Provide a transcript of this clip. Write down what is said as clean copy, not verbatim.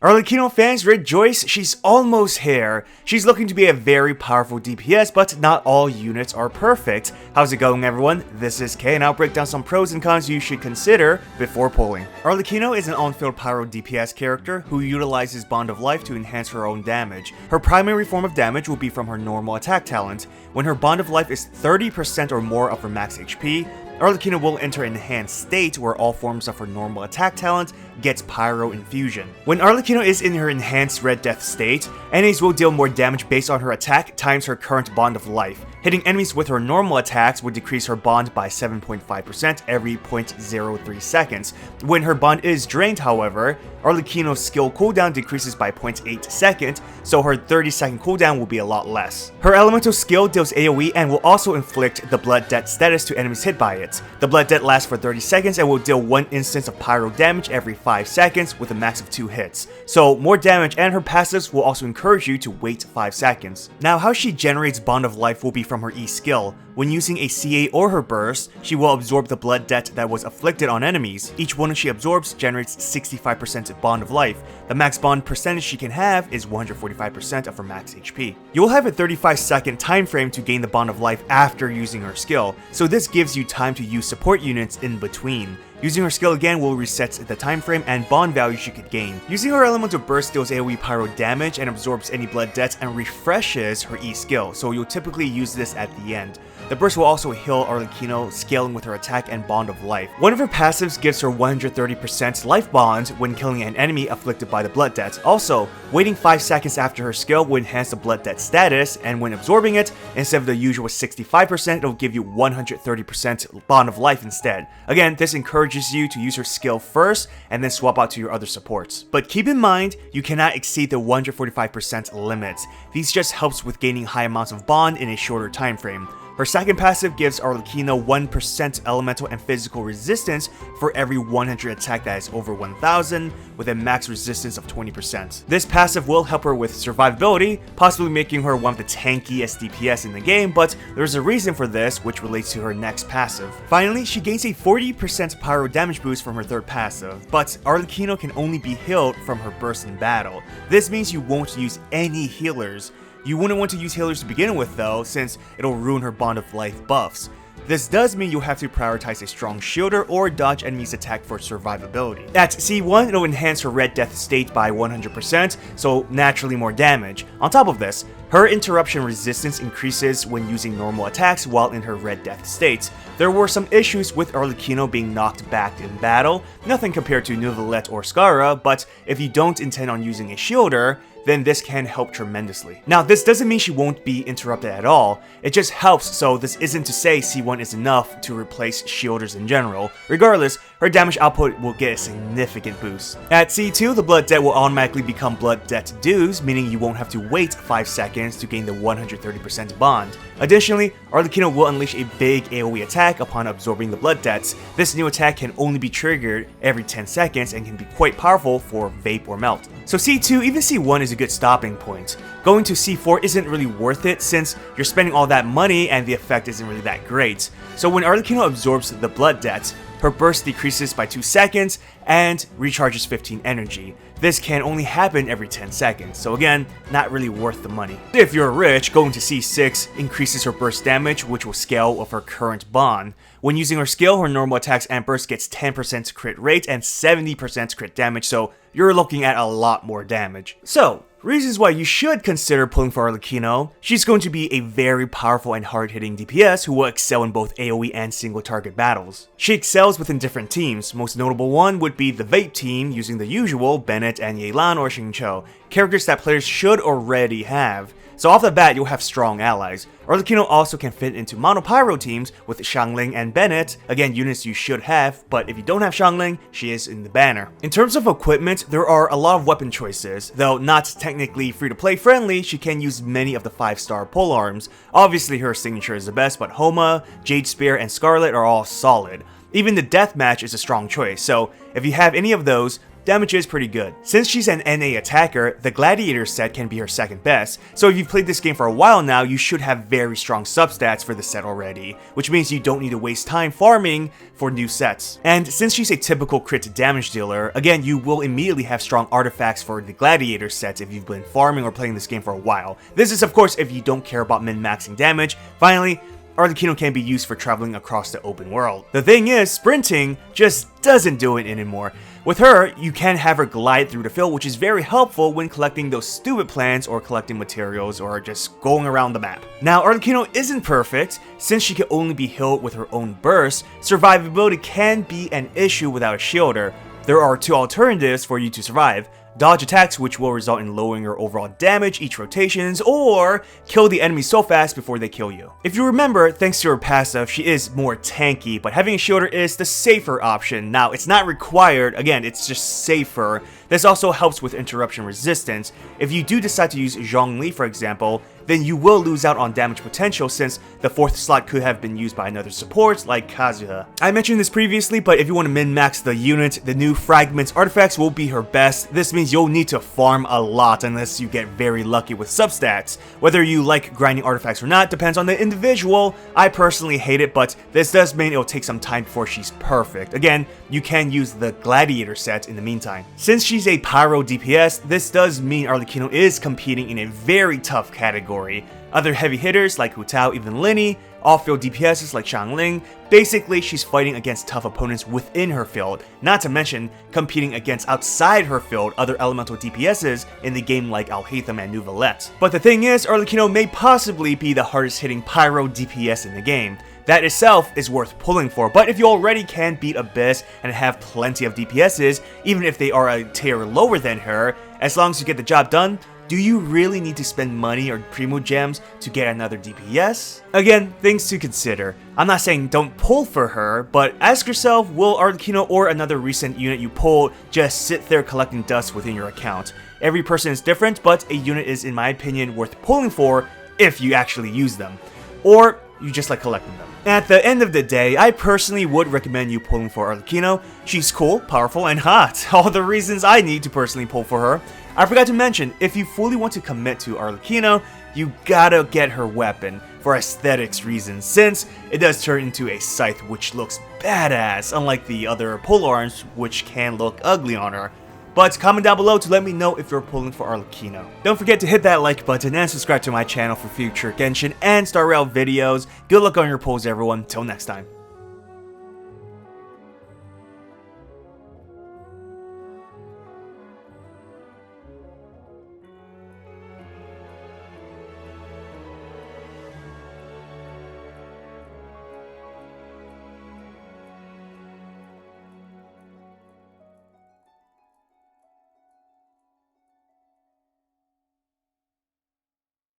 Arlecchino fans rejoice, she's almost here. She's looking to be a very powerful DPS, but not all units are perfect. How's it going, everyone? This is Kay, and I'll break down some pros and cons you should consider before pulling. Arlecchino is an on-field pyro DPS character who utilizes Bond of Life to enhance her own damage. Her primary form of damage will be from her normal attack talent. When her Bond of Life is 30% or more of her max HP, Arlecchino will enter an enhanced state where all forms of her normal attack talent gets Pyro Infusion. When Arlecchino is in her enhanced Red Death state, enemies will deal more damage based on her attack times her current Bond of Life. Hitting enemies with her normal attacks would decrease her bond by 7.5% every 0.03 seconds. When her bond is drained, however, Arlecchino's skill cooldown decreases by 0.8 seconds, so her 30-second cooldown will be a lot less. Her elemental skill deals AoE and will also inflict the Blood Debt status to enemies hit by it. The Blood Debt lasts for 30 seconds and will deal 1 instance of pyro damage every 5 seconds with a max of 2 hits. So more damage, and her passives will also encourage you to wait 5 seconds. Now, how she generates Bond of Life will be from her E skill. When using a CA or her burst, she will absorb the blood debt that was afflicted on enemies. Each one she absorbs generates 65% Bond of Life. The max bond percentage she can have is 145% of her max HP. You will have a 35-second time frame to gain the Bond of Life after using her skill, so this gives you time to use support units in between. Using her skill again will reset the time frame and bond value she could gain. Using her elemental burst deals AoE pyro damage and absorbs any blood debts and refreshes her E skill, so you'll typically use this at the end. The burst will also heal Arlecchino, scaling with her attack and Bond of Life. One of her passives gives her 130% life bond when killing an enemy afflicted by the blood debt. Also, waiting 5 seconds after her skill will enhance the blood debt status, and when absorbing it, instead of the usual 65%, it'll give you 130% Bond of Life instead. Again, this encourages you to use her skill first and then swap out to your other supports. But keep in mind, you cannot exceed the 145% limit. These just helps with gaining high amounts of bond in a shorter time frame. Her second passive gives Arlecchino 1% elemental and physical resistance for every 100 attack that is over 1000, with a max resistance of 20%. This passive will help her with survivability, possibly making her one of the tankiest DPS in the game, but there's a reason for this, which relates to her next passive. Finally, she gains a 40% pyro damage boost from her third passive, but Arlecchino can only be healed from her burst in battle. This means you won't use any healers. You wouldn't want to use healers to begin with though, since it'll ruin her Bond of Life buffs. This does mean you'll have to prioritize a strong shielder or dodge enemies' attack for survivability. At C1, it'll enhance her Red Death state by 100%, so naturally more damage. On top of this, her interruption resistance increases when using normal attacks while in her Red Death state. There were some issues with Arlecchino being knocked back in battle, nothing compared to Neuvillette or Skara, but if you don't intend on using a shielder, then this can help tremendously. Now, this doesn't mean she won't be interrupted at all, it just helps, so this isn't to say C1 is enough to replace shielders in general. Regardless, her damage output will get a significant boost. At C2, the blood debt will automatically become blood debt dues, meaning you won't have to wait 5 seconds to gain the 130% bond. Additionally, Arlecchino will unleash a big AoE attack upon absorbing the blood debts. This new attack can only be triggered every 10 seconds and can be quite powerful for Vape or Melt. So C2, even C1 is a good stopping point. Going to C4 isn't really worth it since you're spending all that money and the effect isn't really that great. So when Arlecchino absorbs the blood debt, her burst decreases by 2 seconds and recharges 15 energy. This can only happen every 10 seconds, so again, not really worth the money. If you're rich, going to C6 increases her burst damage, which will scale with her current bond. When using her skill, her normal attacks and burst gets 10% crit rate and 70% crit damage, so you're looking at a lot more damage. So, reasons why you should consider pulling for Arlecchino. She's going to be a very powerful and hard-hitting DPS who will excel in both AoE and single target battles. She excels within different teams. Most notable one would be the Vape team using the usual Bennett and Yelan or Xingqiu, characters that players should already have. So off the bat, you'll have strong allies. Arlecchino also can fit into Monopyro teams with Xiangling and Bennett, again units you should have, but if you don't have Xiangling, she is in the banner. In terms of equipment, there are a lot of weapon choices, though not technically free-to-play friendly, she can use many of the 5-star polearms. Obviously her signature is the best, but Homa, Jade Spear, and Scarlet are all solid. Even the Deathmatch is a strong choice, so if you have any of those, damage is pretty good. Since she's an NA attacker, the Gladiator set can be her second best, so if you've played this game for a while now, you should have very strong substats for the set already, which means you don't need to waste time farming for new sets. And since she's a typical crit damage dealer, again, you will immediately have strong artifacts for the Gladiator sets if you've been farming or playing this game for a while. This is of course if you don't care about min-maxing damage. Finally, Arlecchino can be used for traveling across the open world. The thing is, sprinting just doesn't do it anymore. With her, you can have her glide through the field, which is very helpful when collecting those stupid plants or collecting materials or just going around the map. Now, Arlecchino isn't perfect. Since she can only be healed with her own burst, survivability can be an issue without a shielder. There are two alternatives for you to survive. Dodge attacks, which will result in lowering your overall damage each rotations, or kill the enemy so fast before they kill you. If you remember, thanks to her passive, she is more tanky, but having a shielder is the safer option. Now, it's not required, again, it's just safer. This also helps with interruption resistance. If you do decide to use Zhongli, for example, then you will lose out on damage potential since the 4th slot could have been used by another support like Kazuha. I mentioned this previously, but if you want to min-max the unit, the new Fragments artifacts will be her best. This means you'll need to farm a lot unless you get very lucky with substats. Whether you like grinding artifacts or not depends on the individual. I personally hate it, but this does mean it'll take some time before she's perfect. Again, you can use the Gladiator set in the meantime. Since she's a Pyro DPS, this does mean Arlecchino is competing in a very tough category. Other heavy hitters like Hu Tao, even Linny, off-field DPSs like Xiangling, basically she's fighting against tough opponents within her field, not to mention competing against outside her field other elemental DPSs in the game like Alhaitham and Neuvillette. But the thing is, Arlecchino may possibly be the hardest hitting Pyro DPS in the game. That itself is worth pulling for, but if you already can beat Abyss and have plenty of DPSs, even if they are a tier lower than her, as long as you get the job done, do you really need to spend money or Primo Gems to get another DPS? Again, things to consider. I'm not saying don't pull for her, but ask yourself, will Arlecchino or another recent unit you pulled just sit there collecting dust within your account? Every person is different, but a unit is, in my opinion, worth pulling for if you actually use them. Or you just like collecting them. At the end of the day, I personally would recommend you pulling for Arlecchino. She's cool, powerful, and hot. All the reasons I need to personally pull for her. I forgot to mention, if you fully want to commit to Arlecchino, you gotta get her weapon for aesthetics reasons, since it does turn into a scythe which looks badass, unlike the other polearms which can look ugly on her. But comment down below to let me know if you're pulling for Arlecchino. Don't forget to hit that like button and subscribe to my channel for future Genshin and Star Rail videos. Good luck on your pulls, everyone. Till next time.